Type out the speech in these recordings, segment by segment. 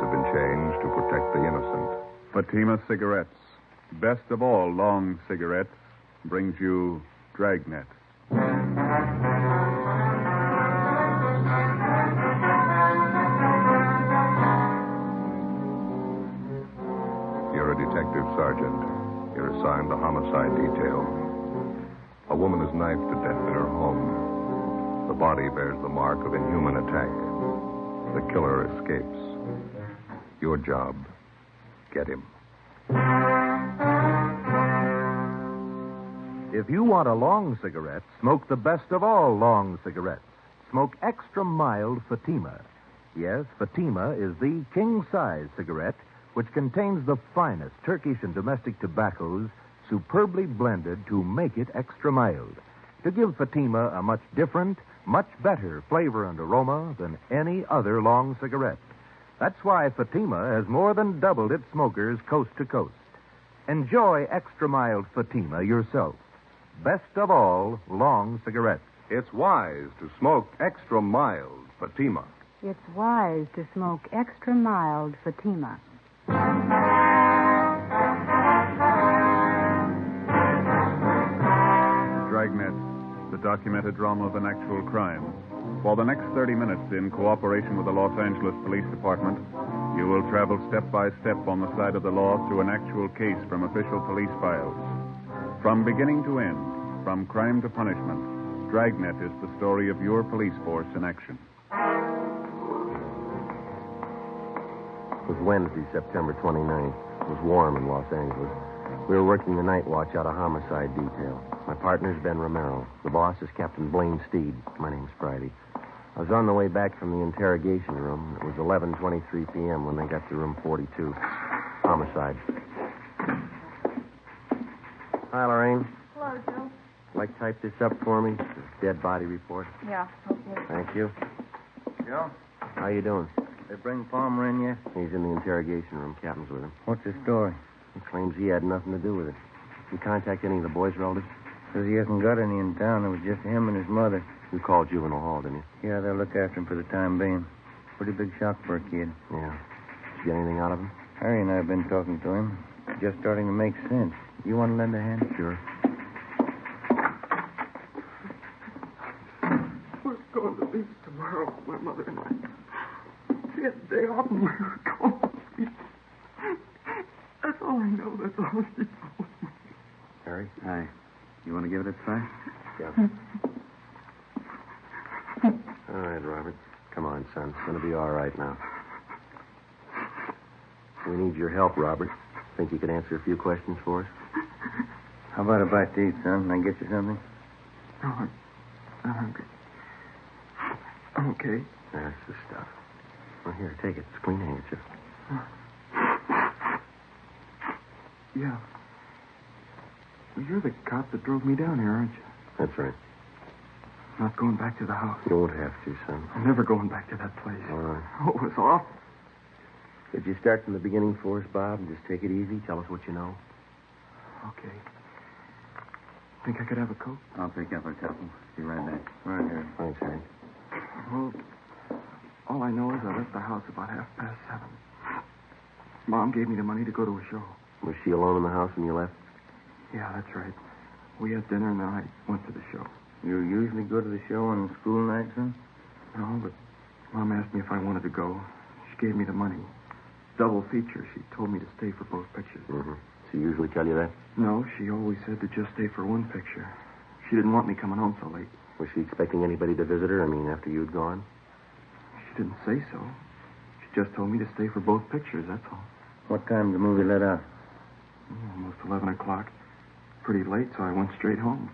have been changed to protect the innocent. Fatima Cigarettes, best of all long cigarettes, brings you Dragnet. You're a detective sergeant. You're assigned the homicide detail. A woman is knifed to death in her home. The body bears the mark of inhuman attack. The killer escapes. Your job, get him. If you want a long cigarette, smoke the best of all long cigarettes. Smoke extra mild Fatima. Yes, Fatima is the king-size cigarette which contains the finest Turkish and domestic tobaccos superbly blended to make it extra mild, to give Fatima a much different, much better flavor and aroma than any other long cigarette. That's why Fatima has more than doubled its smokers coast to coast. Enjoy extra mild Fatima yourself. Best of all long cigarettes. It's wise to smoke extra mild Fatima. It's wise to smoke extra mild Fatima. Dragnet, the documented drama of an actual crime. For the next 30 minutes, in cooperation with the Los Angeles Police Department, you will travel step by step on the side of the law through an actual case from official police files. From beginning to end, from crime to punishment, Dragnet is the story of your police force in action. It was Wednesday, September 29th. It was warm in Los Angeles. We were working the night watch out of homicide detail. My partner's Ben Romero. The boss is Captain Blaine Steed. My name's Friday. I was on the way back from the interrogation room. It was 11:23 p.m. when they got to room 42. Homicide. Hi, Lorraine. Hello, Joe. Like type this up for me? This dead body report. Yeah, okay. Thank you. Joe, How you doing? they bring Palmer in yet? He's in the interrogation room. Captain's with him. What's his story? He claims he had nothing to do with it. You contact any of the boys' relatives? Says he hasn't got any in town. It was just him and his mother. You called Juvenile Hall, didn't you? Yeah, they'll look after him for the time being. Pretty big shock for a kid. Yeah. Did you get anything out of him? Harry and I have been talking to him. Just starting to make sense. You want to lend a hand? Sure. We're going to leave tomorrow, my mother and I. She had a day off and we were going to leave. That's all I know. That's all she told me. Harry? Hi. You want to give it a try? Yeah. All right, Robert. Come on, son. It's going to be all right now. We need your help, Robert. Think you could answer a few questions for us? How about a bite to eat, son? I get you something? No, I'm not hungry. I'm okay. That's the stuff. Well, here, take it. It's a clean handkerchief. Yeah. Well, you're the cop that drove me down here, aren't you? That's right. Not going back to the house. You won't have to, son. I'm never going back to that place. All right. Oh, it was awful. Could you start from the beginning for us, Bob, and just take it easy? Tell us what you know. Okay. Think I could have a coat? I'll pick up a couple. Be right back. Right here. Thanks, Harry. Well, all I know is I left the house about 7:30. Mom gave me the money to go to a show. Was she alone in the house when you left? Yeah, that's right. We had dinner and then I went to the show. You usually go to the show on school nights, huh? No, but Mom asked me if I wanted to go. She gave me the money. Double feature. She told me to stay for both pictures. Mm-hmm. She usually tell you that? No, she always said to just stay for one picture. She didn't want me coming home so late. Was she expecting anybody to visit her? I mean, after you'd gone? She didn't say so. She just told me to stay for both pictures, that's all. What time the movie let out? Almost 11 o'clock. Pretty late, so I went straight home.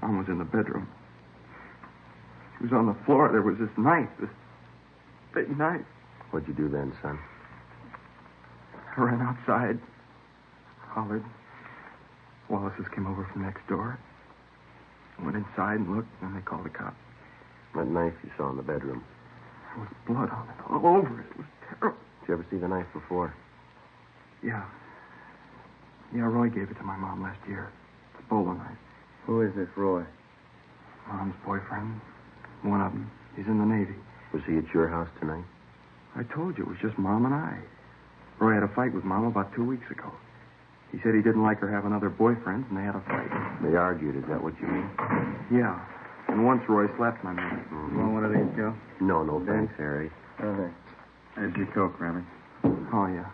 Mom was in the bedroom. She was on the floor. There was this knife, this big knife. What'd you do then, son? I ran outside, hollered. Wallace's came over from next door. Went inside and looked, and they called the cops. That knife you saw in the bedroom. There was blood on it, all over it. It was terrible. Did you ever see the knife before? Yeah. Yeah, Roy gave it to my mom last year. It's a bowler knife. Who is this Roy? Mom's boyfriend. One of them. He's in the Navy. Was he at your house tonight? I told you it was just Mom and I. Roy had a fight with Mom about 2 weeks ago. He said he didn't like her having other boyfriends, and they had a fight. They argued, is that what you mean? Yeah. And once Roy slapped my mother. You want one of these, Joe? No, thanks, Harry. Okay. There's your Coke, Rammy. Oh, yeah.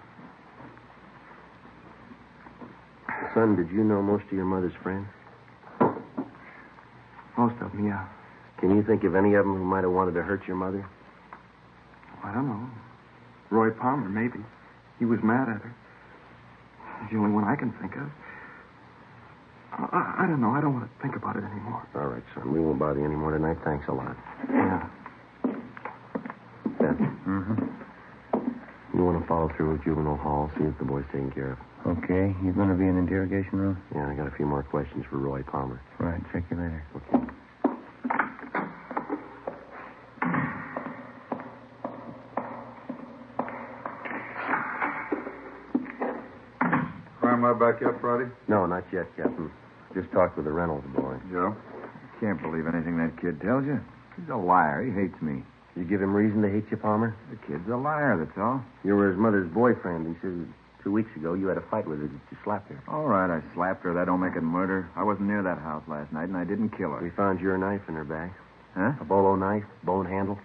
Son, did you know most of your mother's friends? Most of them, yeah. Can you think of any of them who might have wanted to hurt your mother? I don't know. Roy Palmer, maybe. He was mad at her. He's the only one I can think of. I don't know. I don't want to think about it anymore. All right, son. We won't bother you anymore tonight. Thanks a lot. Yeah. Beth, Mm-hmm. you want to follow through with juvenile hall, see if the boy's taken care of? Okay. You going to be in the interrogation room? Yeah, I got a few more questions for Roy Palmer. Right. Check you later. Okay. Crime lab back yet, Friday? No, not yet, Captain. Just talked with the Reynolds boy. Yeah. Can't believe anything that kid tells you. He's a liar. He hates me. You give him reason to hate you, Palmer? The kid's a liar, that's all. You were his mother's boyfriend. He said 2 weeks ago you had a fight with her. Did you slap her? All right, I slapped her. That don't make it murder. I wasn't near that house last night, and I didn't kill her. We found your knife in her bag. Huh? A bolo knife, bone handle.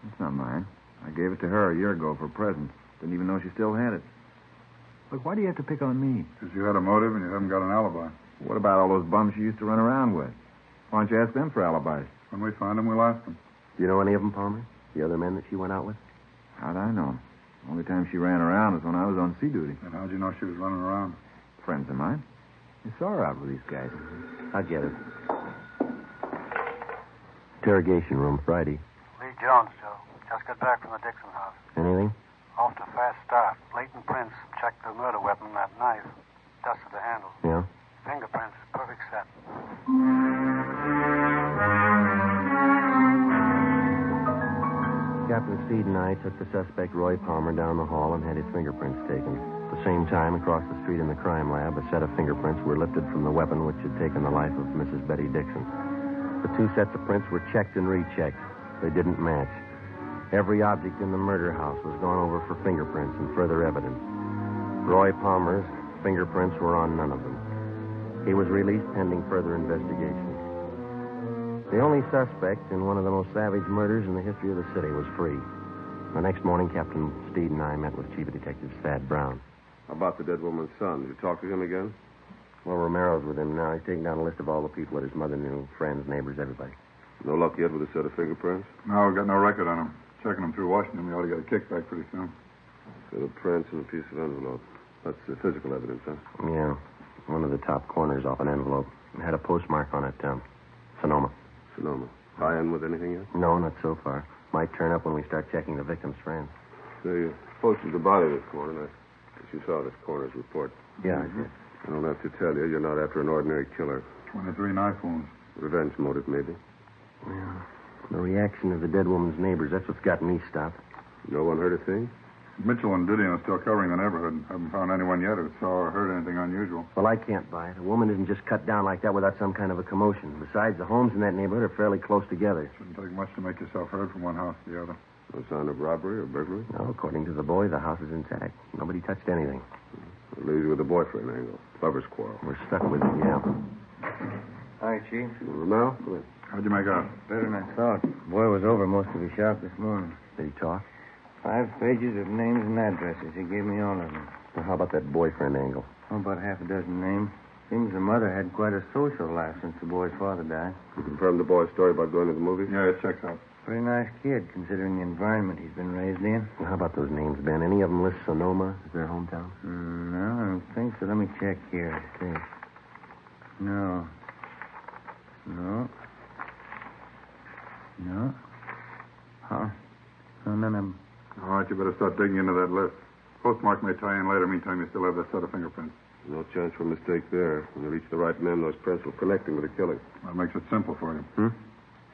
It's not mine. I gave it to her a year ago for a present. Didn't even know she still had it. Look, why do you have to pick on me? Because you had a motive and you haven't got an alibi. What about all those bums you used to run around with? Why don't you ask them for alibis? When we find them, we'll ask them. Do you know any of them, Palmer? The other men that she went out with? How'd I know? The only time she ran around was when I was on sea duty. And how'd you know she was running around? Friends of mine. You saw her out with these guys. I get it. Interrogation room, Friday. Lee Jones, Joe. Just got back from the Dixon house. Anything? Off to a fast start. Leighton Prince checked the murder weapon, that knife. Dusted the handle. Yeah? Fingerprints, perfect set. Captain Steed and I took the suspect, Roy Palmer, down the hall and had his fingerprints taken. At the same time, across the street in the crime lab, a set of fingerprints were lifted from the weapon which had taken the life of Mrs. Betty Dixon. The two sets of prints were checked and rechecked. They didn't match. Every object in the murder house was gone over for fingerprints and further evidence. Roy Palmer's fingerprints were on none of them. He was released pending further investigation. The only suspect in one of the most savage murders in the history of the city was free. The next morning, Captain Steed and I met with Chief Detective Thad Brown. How about the dead woman's son? Did you talk to him again? Well, Romero's with him now. He's taking down a list of all the people that his mother knew, friends, neighbors, everybody. No luck yet with a set of fingerprints? No, we've got no record on him. Checking him through Washington, we ought to get a kickback pretty soon. Set of prints and a piece of envelope. That's the physical evidence, huh? Yeah, one of the top corners off an envelope. It had a postmark on it, Sonoma. Sonoma. Tie in with anything yet? No, not so far. Might turn up when we start checking the victim's friends. They posted the body this morning. I guess you saw this coroner's report. Yeah, I did. I don't have to tell you, you're not after an ordinary killer. 23 knife wounds. Revenge motive, maybe. Yeah. The reaction of the dead woman's neighbors, that's what's got me stopped. No one heard a thing? Mitchell and Didion are still covering the neighborhood. Haven't found anyone yet who saw or heard anything unusual. Well, I can't buy it. A woman isn't just cut down like that without some kind of a commotion. Besides, the homes in that neighborhood are fairly close together. Shouldn't take much to make yourself heard from one house to the other. No sign of robbery or burglary? No, according to the boy, the house is intact. Nobody touched anything. It leaves you with the boyfriend angle. Lover's quarrel. We're stuck with it, yeah. Hi, Chief. Romero? Go ahead. How'd you make out? Better than I thought. Boy was over most of his shop this morning. Did he talk? 5 pages of names and addresses. He gave me all of them. Well, how about that boyfriend angle? Oh, about half a dozen names. Seems the mother had quite a social life since the boy's father died. You confirmed the boy's story about going to the movies? Yeah, it checks out. Pretty nice kid, considering the environment he's been raised in. Well, how about those names, Ben? Any of them list Sonoma as their hometown? No, I don't think so. Let me check here. Okay. No. Huh? No, none of them. All right, you better start digging into that list. Postmark may tie in later. Meantime, you still have that set of fingerprints. No chance for a mistake there. When you reach the right men, those prints will connect him with the killing. That makes it simple for you. Hmm?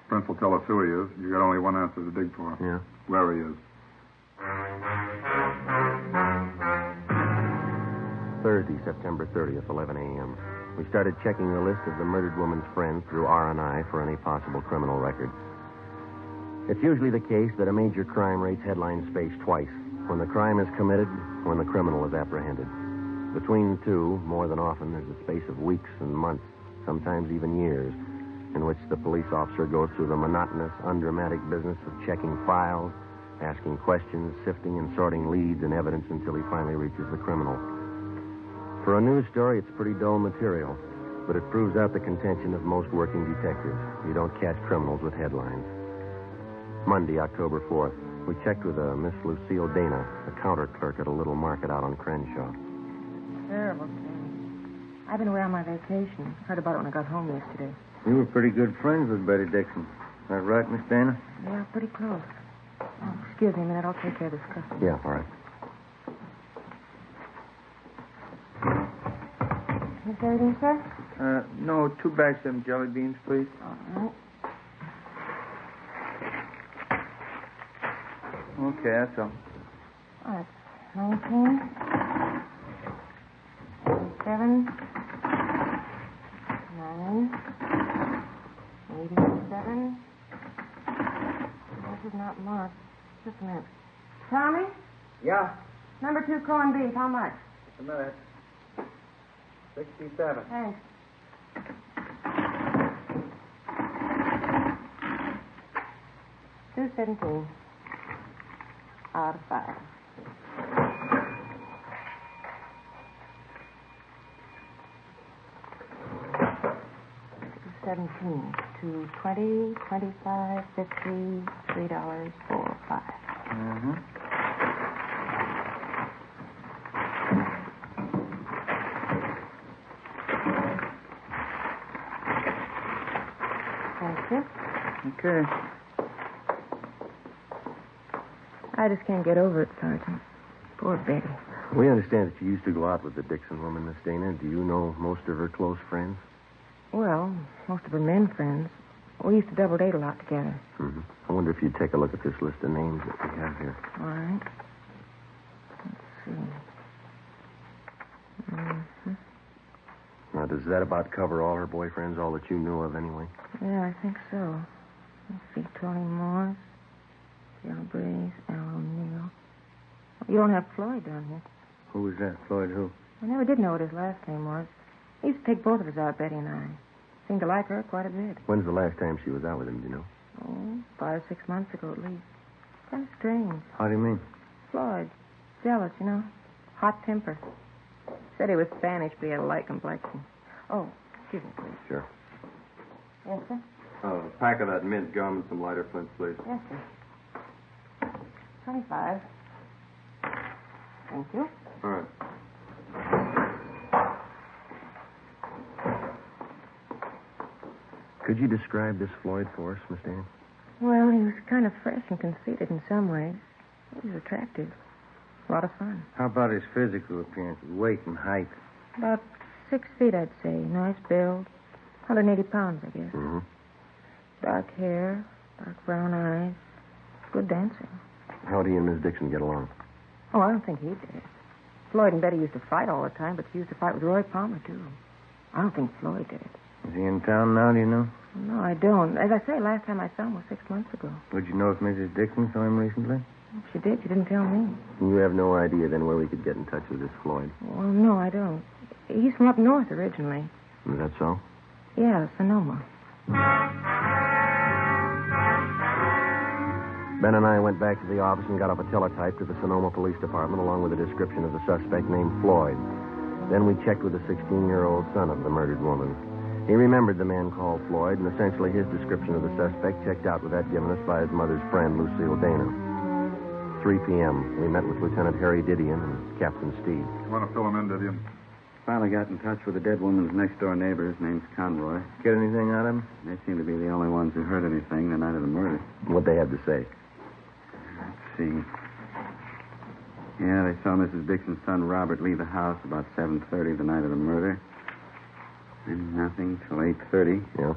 Prince will tell us who he is. You got only one answer to dig for. Yeah. Where he is. Thursday, September 30th, 11 a.m. We started checking the list of the murdered woman's friends through R&I for any possible criminal records. It's usually the case that a major crime rates headline space twice, when the crime is committed, when the criminal is apprehended. Between the two, more than often, there's a space of weeks and months, sometimes even years, in which the police officer goes through the monotonous, undramatic business of checking files, asking questions, sifting and sorting leads and evidence until he finally reaches the criminal. For a news story, it's pretty dull material, but it proves out the contention of most working detectives. You don't catch criminals with headlines. Monday, October 4th, we checked with a Miss Lucille Dana, a counter clerk at a little market out on Crenshaw. Terrible, Sam. I've been away on my vacation. Heard about it when I got home yesterday. You were pretty good friends with Betty Dixon. Is that right, Miss Dana? Yeah, pretty close. Oh, excuse me a minute. I'll take care of this customer. Yeah, all right. Is there anything, sir? No, 2 bags of them jelly beans, please. All right. Okay, that's all. All right. 19. 87. 9. 87. This is not marked. Just a minute. Tommy? Yeah. Number 2 corned beef. How much? Just a minute. 67. Thanks. $2.17 out of 5. $17 to 20, 25, 50, $3, 4, 5. Mm-hmm. Thank you. Okay. I just can't get over it, Sergeant. Poor Betty. We understand that you used to go out with the Dixon woman, Miss Dana. Do you know most of her close friends? Well, most of her men friends. We used to double date a lot together. Mm-hmm. I wonder if you'd take a look at this list of names that we have here. All right. Let's see. Mm-hmm. Now, does that about cover all her boyfriends, all that you knew of anyway? Yeah, I think so. Let's see. Tony Morris, Gilbreeze, Al O'Neill. You don't have Floyd down here. Who was that? Floyd who? I never did know what his last name was. He used to take both of us out, Betty and I. Seemed to like her quite a bit. When's the last time she was out with him, do you know? Oh, 5 or 6 months ago at least. Kind of strange. How do you mean? Floyd. Jealous, you know. Hot temper. Said he was Spanish, but he had a light complexion. Oh, excuse me, please. Sure. Yes, sir? A pack of that mint gum and some lighter flints, please. Yes, sir. 25. Thank you. All right. Could you describe this Floyd for us, Miss Dana? Well, he was kind of fresh and conceited in some ways. He was attractive. A lot of fun. How about his physical appearance, weight and height? About 6 feet, I'd say. Nice build. 180 pounds, I guess. Mm-hmm. Dark hair, dark brown eyes. Good dancing. How do you and Miss Dixon get along? Oh, I don't think he did. Floyd and Betty used to fight all the time, but she used to fight with Roy Palmer, too. I don't think Floyd did. Is he in town now, do you know? No, I don't. As I say, last time I saw him was 6 months ago. Would you know if Mrs. Dixon saw him recently? If she did, she didn't tell me. You have no idea then where we could get in touch with this Floyd. Well, no, I don't. He's from up north originally. Is that so? Yeah, Sonoma. Ben and I went back to the office and got up a teletype to the Sonoma Police Department along with a description of the suspect named Floyd. Then we checked with the 16-year-old son of the murdered woman. He remembered the man called Floyd, and essentially his description of the suspect checked out with that given us by his mother's friend, Lucille Dana. 3 p.m., we met with Lieutenant Harry Didion and Captain Steed. You want to fill him in, Didion? Finally got in touch with the dead woman's next-door neighbor. His name's Conroy. Get anything out of him? They seem to be the only ones who heard anything the night of the murder. What they had to say. Let's see. Yeah, they saw Mrs. Dixon's son, Robert, leave the house about 7:30 the night of the murder. And nothing till 8:30. Yeah?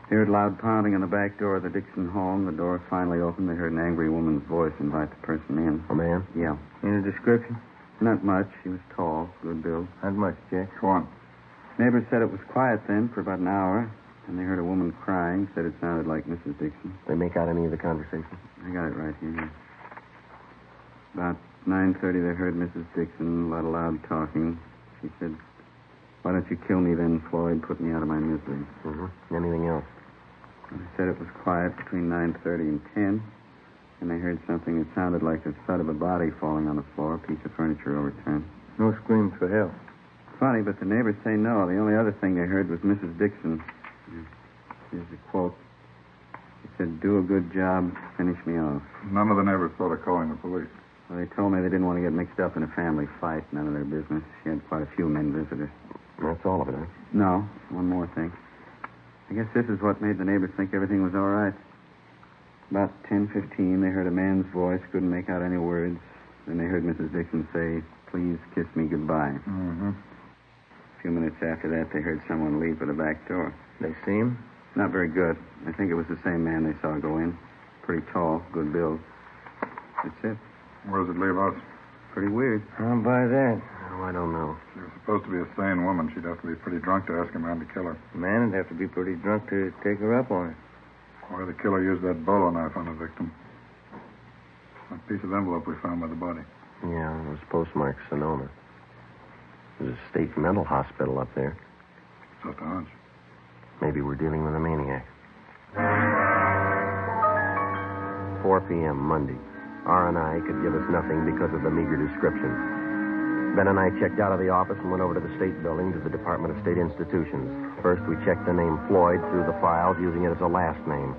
They heard loud pounding on the back door of the Dixon home. The door finally opened. They heard an angry woman's voice invite the person in. A man? Yeah. Any description? Not much. She was tall, good build. Not much, Jack. Go on. Neighbors said it was quiet then for about an hour. And they heard a woman crying, said it sounded like Mrs. Dixon. They make out any of the conversation? I got it right here. About 9:30, they heard Mrs. Dixon, a lot of loud talking. She said, "Why don't you kill me then, Floyd? Put me out of my misery." Mm-hmm. Anything else? They said it was quiet between 9:30 and 10. And they heard something that sounded like the thud of a body falling on the floor, a piece of furniture overturned. No screams for help. Funny, but the neighbors say no. The only other thing they heard was Mrs. Dixon. Here's the quote. She said, "Do a good job, finish me off." None of the neighbors thought of calling the police. Well, they told me they didn't want to get mixed up in a family fight. None of their business. She had quite a few men visitors. That's all of it, huh? No, one more thing. I guess this is what made the neighbors think everything was all right. About 10:15, they heard a man's voice, couldn't make out any words. Then they heard Mrs. Dixon say, "Please kiss me goodbye." Mm-hmm. A few minutes after that, they heard someone leave for the back door. They see him? Not very good. I think it was the same man they saw go in. Pretty tall, good build. That's it. Where does it leave us? Pretty weird. How about that? Oh, I don't know. She was supposed to be a sane woman. She'd have to be pretty drunk to ask a man to kill her. The man would have to be pretty drunk to take her up on it. Why the killer used that bolo knife on the victim? That piece of envelope we found by the body. Yeah, it was postmarked Sonoma. There's a state mental hospital up there. Just a hunch. Maybe we're dealing with a maniac. 4 p.m., Monday. R&I could give us nothing because of the meager description. Ben and I checked out of the office and went over to the state building to the Department of State Institutions. First, we checked the name Floyd through the files, using it as a last name,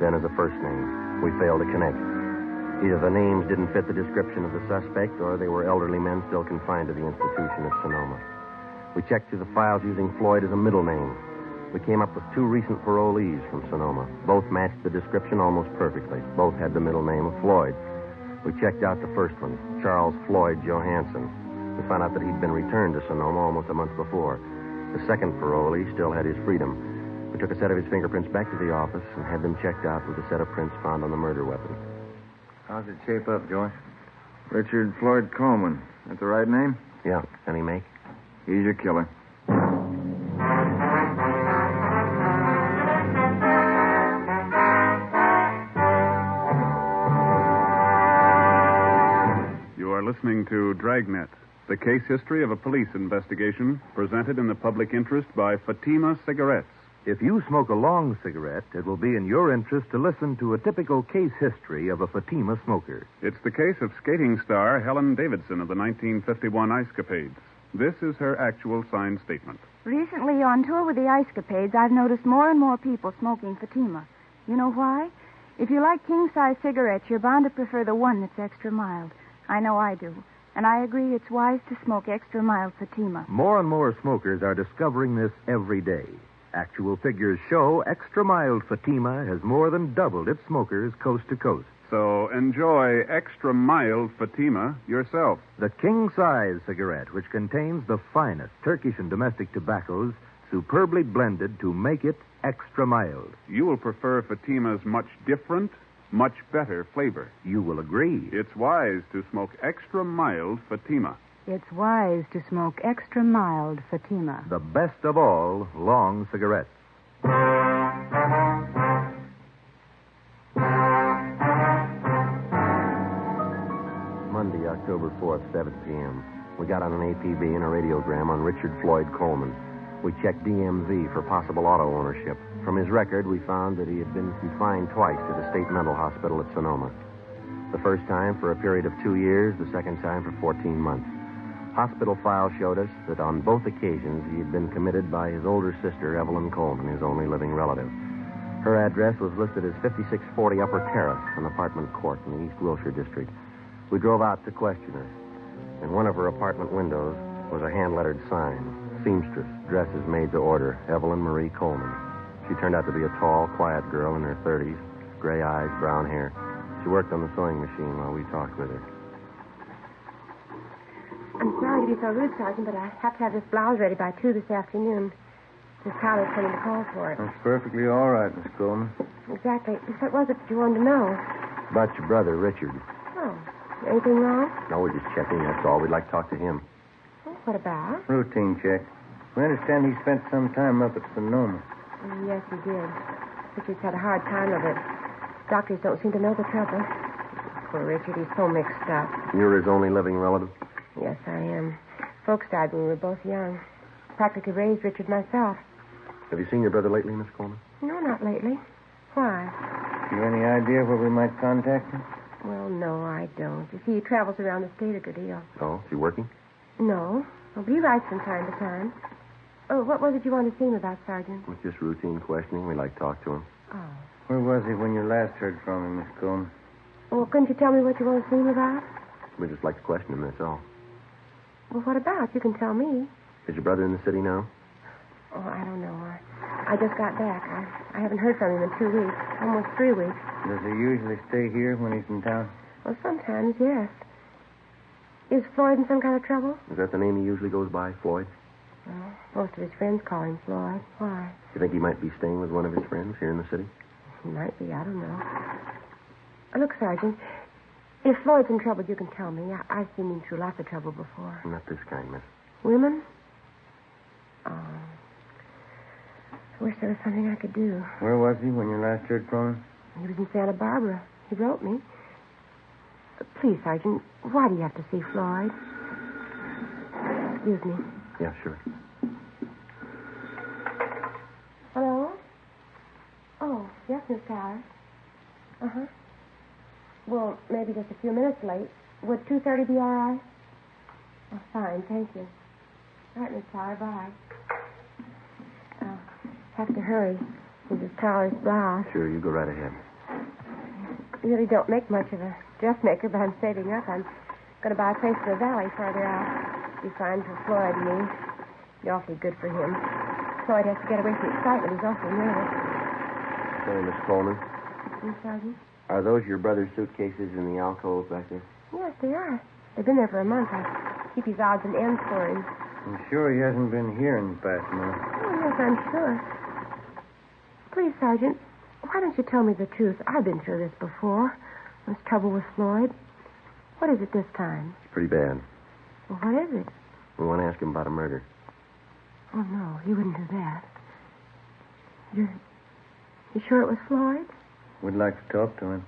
then as a first name. We failed to connect. Either the names didn't fit the description of the suspect, or they were elderly men still confined to the institution at Sonoma. We checked through the files using Floyd as a middle name. We came up with 2 recent parolees from Sonoma. Both matched the description almost perfectly. Both had the middle name of Floyd. We checked out the first one, Charles Floyd Johansson. We found out that he'd been returned to Sonoma almost a month before. The second parolee still had his freedom. We took a set of his fingerprints back to the office and had them checked out with a set of prints found on the murder weapon. How's it shape up, Joyce? Richard Floyd Coleman. That the right name? Yeah, any make? He's your killer. You are listening to Dragnet, the case history of a police investigation presented in the public interest by Fatima Cigarettes. If you smoke a long cigarette, it will be in your interest to listen to a typical case history of a Fatima smoker. It's the case of skating star Helen Davidson of the 1951 Ice Capades. This is her actual signed statement. Recently, on tour with the Ice Capades, I've noticed more and more people smoking Fatima. You know why? If you like king-size cigarettes, you're bound to prefer the one that's extra mild. I know I do. And I agree it's wise to smoke extra mild Fatima. More and more smokers are discovering this every day. Actual figures show extra mild Fatima has more than doubled its smokers coast to coast. So enjoy extra mild Fatima yourself. The king-size cigarette, which contains the finest Turkish and domestic tobaccos, superbly blended to make it extra mild. You will prefer Fatima's much different, much better flavor. You will agree. It's wise to smoke extra mild Fatima. It's wise to smoke extra mild Fatima. The best of all long cigarettes. Monday, October 4th, 7 p.m. We got on an APB and a radiogram on Richard Floyd Coleman. We checked DMV for possible auto ownership. From his record, we found that he had been confined twice to the state mental hospital at Sonoma. The first time for a period of 2 years, the second time for 14 months. Hospital files showed us that on both occasions he had been committed by his older sister, Evelyn Coleman, his only living relative. Her address was listed as 5640 Upper Terrace, an apartment court in the East Wilshire district. We drove out to question her. In one of her apartment windows was a hand-lettered sign, seamstress, dresses made to order, Evelyn Marie Coleman. She turned out to be a tall, quiet girl in her 30s, gray eyes, brown hair. She worked on the sewing machine while we talked with her. I'm sorry to be so rude, Sergeant, but I have to have this blouse ready by 2 this afternoon. Miss Tyler's coming to call for it. That's perfectly all right, Miss Coleman. Exactly. What was it that you wanted to know? About your brother, Richard. Oh, anything wrong? No, we're just checking, that's all. We'd like to talk to him. Oh, what about? Routine check. We understand he spent some time up at Sonoma. Yes, he did. Richard's had a hard time of it. Doctors don't seem to know the trouble. Poor Richard, he's so mixed up. You're his only living relative? Yes, I am. Folks died when we were both young. Practically raised Richard myself. Have you seen your brother lately, Miss Coleman? No, not lately. Why? You any idea where we might contact him? Well, no, I don't. You see, he travels around the state a good deal. Oh, is he working? No. Well, but he writes from time to time. Oh, what was it you wanted to see him about, Sergeant? It's just routine questioning. We'd like to talk to him. Oh. Where was he when you last heard from him, Miss Coleman? Well, couldn't you tell me what you want to see him about? We'd just like to question him, that's all. Well, what about? You can tell me. Is your brother in the city now? Oh, I don't know. I just got back. I haven't heard from him in 2 weeks. Almost 3 weeks. Does he usually stay here when he's in town? Well, sometimes, yes. Is Floyd in some kind of trouble? Is that the name he usually goes by, Floyd? Well, most of his friends call him Floyd. Why? You think he might be staying with one of his friends here in the city? He might be. I don't know. Look, Sergeant, if Floyd's in trouble, you can tell me. I've seen him through lots of trouble before. Not this kind, miss. Women? Oh. I wish there was something I could do. Where was he when you last heard from him? He was in Santa Barbara. He wrote me. Please, Sergeant, why do you have to see Floyd? Excuse me. Yeah, sure. Hello? Oh, yes, Miss Tyler. Uh-huh. Well, maybe just a few minutes late. Would 2:30 be all right? Oh, fine, thank you. All right, Miss Tyler, bye. Have to hurry. Mrs. Tyler's blouse. Sure, you go right ahead. I really don't make much of a dressmaker, but I'm saving up. I'm going to buy a place in the valley farther out. It'll be fine for Floyd and me. It'll be awfully good for him. Floyd has to get away from excitement. He's awfully nervous. Say, Miss Coleman. Yes, Sergeant? Are those your brother's suitcases in the alcove back there? Yes, they are. They've been there for a month. I keep his odds and ends for him. I'm sure he hasn't been here in the past month. Oh, yes, I'm sure. Please, Sergeant, why don't you tell me the truth? I've been through this before. There's trouble with Floyd. What is it this time? It's pretty bad. Well, what is it? We want to ask him about a murder. Oh, no, he wouldn't do that. You sure it was Floyd? We'd like to talk to him.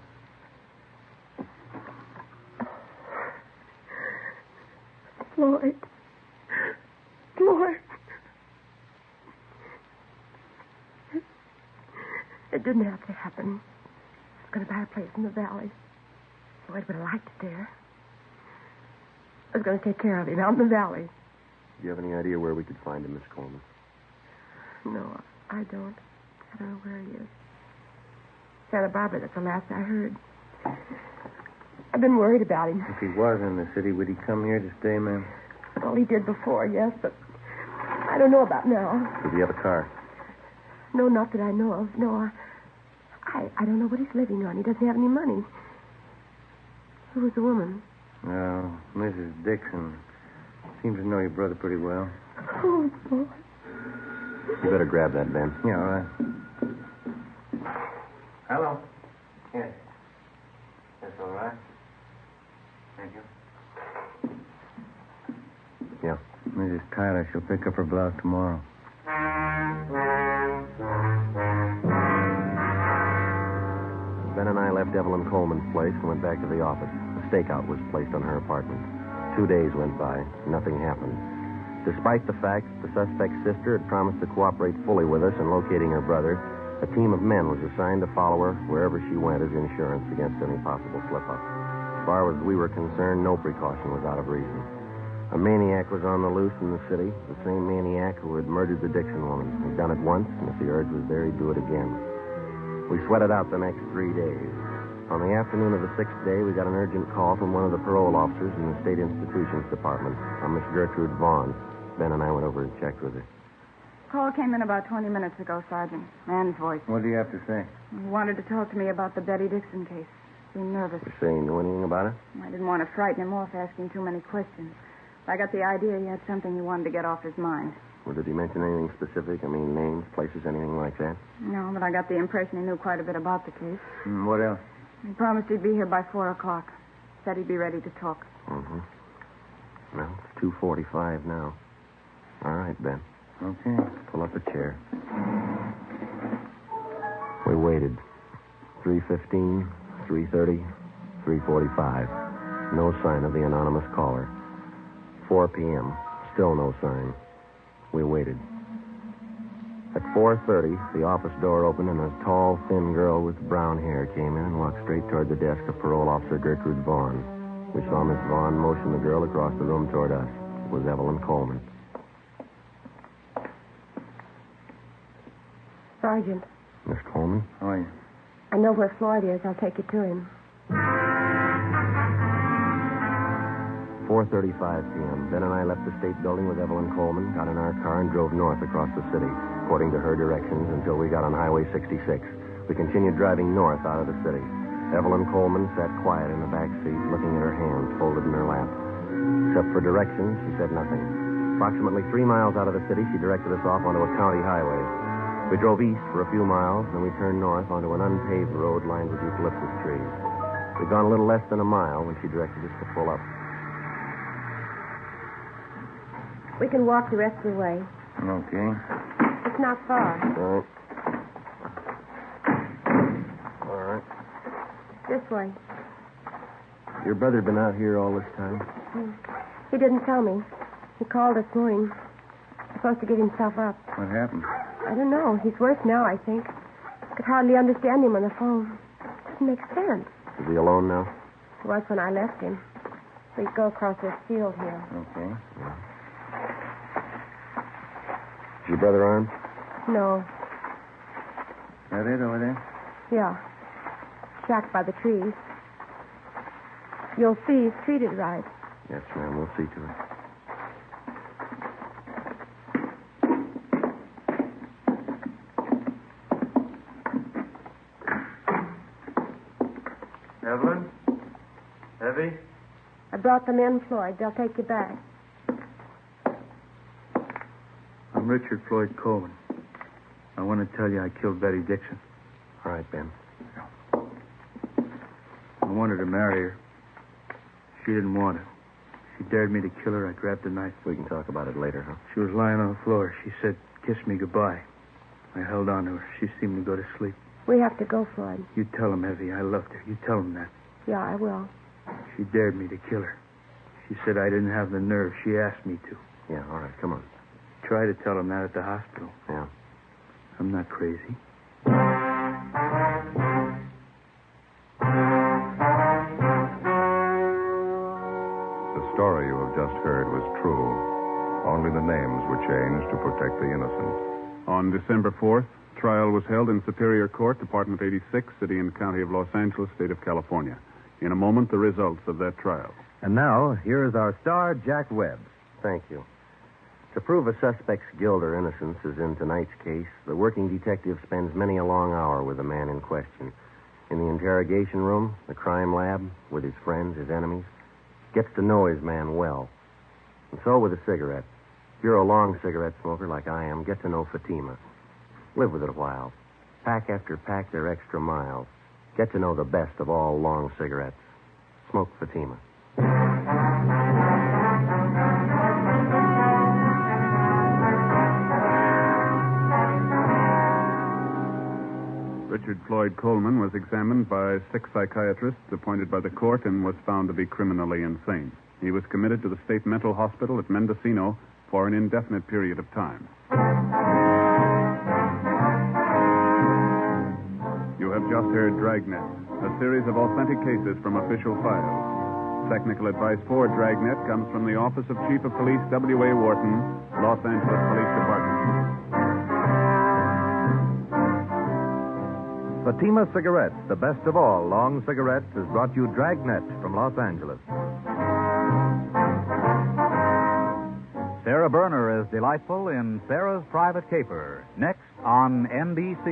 Floyd. Floyd. It didn't have to happen. I was going to buy a place in the valley. Floyd would have liked it there. I was going to take care of him out in the valley. Do you have any idea where we could find him, Miss Coleman? No, I don't. I don't know where he is. Santa Barbara, that's the last I heard. I've been worried about him. If he was in the city, would he come here to stay, ma'am? Well, he did before, yes, but I don't know about now. Does he have a car? No, not that I know of. No, I don't know what he's living on. He doesn't have any money. Who was the woman? Oh, Mrs. Dixon. Seems to know your brother pretty well. Oh, boy. You better grab that, Ben. Yeah, all right. Hello. Yes. That's all right. Thank you. Yeah. Mrs. Tyler, she'll pick up her blouse tomorrow. Ben and I left Evelyn Coleman's place and went back to the office. A stakeout was placed on her apartment. 2 days went by. Nothing happened. Despite the fact that the suspect's sister had promised to cooperate fully with us in locating her brother, a team of men was assigned to follow her wherever she went as insurance against any possible slip-up. As far as we were concerned, no precaution was out of reason. A maniac was on the loose in the city, the same maniac who had murdered the Dixon woman. He'd done it once, and if the urge was there, he'd do it again. We sweated out the next 3 days. On the afternoon of the 6th day, we got an urgent call from one of the parole officers in the State Institutions Department, a Miss Gertrude Vaughn. Ben and I went over and checked with her. Call came in about 20 minutes ago, Sergeant. Man's voice. What do you have to say? He wanted to talk to me about the Betty Dixon case. Seemed nervous. You say you knew anything about it? I didn't want to frighten him off asking too many questions. I got the idea he had something he wanted to get off his mind. Well, did he mention anything specific? I mean, names, places, anything like that? No, but I got the impression he knew quite a bit about the case. What else? He promised he'd be here by 4 o'clock. Said he'd be ready to talk. Mm-hmm. Well, it's 2:45 now. All right, Ben. Okay. Pull up a chair. We waited. 3:15, 3:30, 3:45. No sign of the anonymous caller. 4 p.m. Still no sign. We waited. At 4:30, the office door opened and a tall, thin girl with brown hair came in and walked straight toward the desk of Parole Officer Gertrude Vaughn. We saw Miss Vaughn motion the girl across the room toward us. It was Evelyn Coleman. Sergeant. Miss Coleman? How are you? I know where Floyd is. I'll take you to him. 4:35 p.m. Ben and I left the state building with Evelyn Coleman, got in our car, and drove north across the city, according to her directions, until we got on Highway 66. We continued driving north out of the city. Evelyn Coleman sat quiet in the back seat, looking at her hands folded in her lap. Except for directions, she said nothing. Approximately 3 miles out of the city, she directed us off onto a county highway. We drove east for a few miles, then we turned north onto an unpaved road lined with eucalyptus trees. We'd gone a little less than a mile when she directed us to pull up. We can walk the rest of the way. Okay. It's not far. All right. This way. Your brother been out here all this time? He didn't tell me. He called this morning. He's supposed to give himself up. What happened? I don't know. He's worse now, I think. Could hardly understand him on the phone. Doesn't make sense. Is he alone now? He was when I left him. We go across this field here. Okay. Yeah. Is your brother armed? No. That it over there? Yeah. Shack by the trees. You'll see he's treated right. Yes, ma'am. We'll see to it. Evelyn? Evie? I brought them in, Floyd. They'll take you back. I'm Richard Floyd Coleman. I want to tell you I killed Betty Dixon. All right, Ben. I wanted to marry her. She didn't want it. She dared me to kill her. I grabbed a knife. We can talk about it later, huh? She was lying on the floor. She said, "Kiss me goodbye." I held on to her. She seemed to go to sleep. We have to go, Floyd. You tell him, Evie, I loved her. You tell him that. Yeah, I will. She dared me to kill her. She said I didn't have the nerve. She asked me to. Yeah, all right. Come on. Try to tell him that at the hospital. Yeah. I'm not crazy. The story you have just heard was true. Only the names were changed to protect the innocent. On December 4th, trial was held in Superior Court, Department 86, City and County of Los Angeles, State of California. In a moment, the results of that trial. And now, here is our star, Jack Webb. Thank you. To prove a suspect's guilt or innocence, as in tonight's case, the working detective spends many a long hour with the man in question. In the interrogation room, the crime lab, with his friends, his enemies, gets to know his man well. And so with a cigarette. If you're a long cigarette smoker like I am, get to know Fatima. Live with it a while. Pack after pack their extra miles. Get to know the best of all long cigarettes. Smoke Fatima. Richard Floyd Coleman was examined by 6 psychiatrists appointed by the court and was found to be criminally insane. He was committed to the state mental hospital at Mendocino for an indefinite period of time. You have just heard Dragnet, a series of authentic cases from official files. Technical advice for Dragnet comes from the Office of Chief of Police W.A. Wharton, Los Angeles Police Department. Fatima Cigarettes, the best of all long cigarettes, has brought you Dragnet from Los Angeles. Sarah Berner is delightful in Sarah's Private Caper, next on NBC.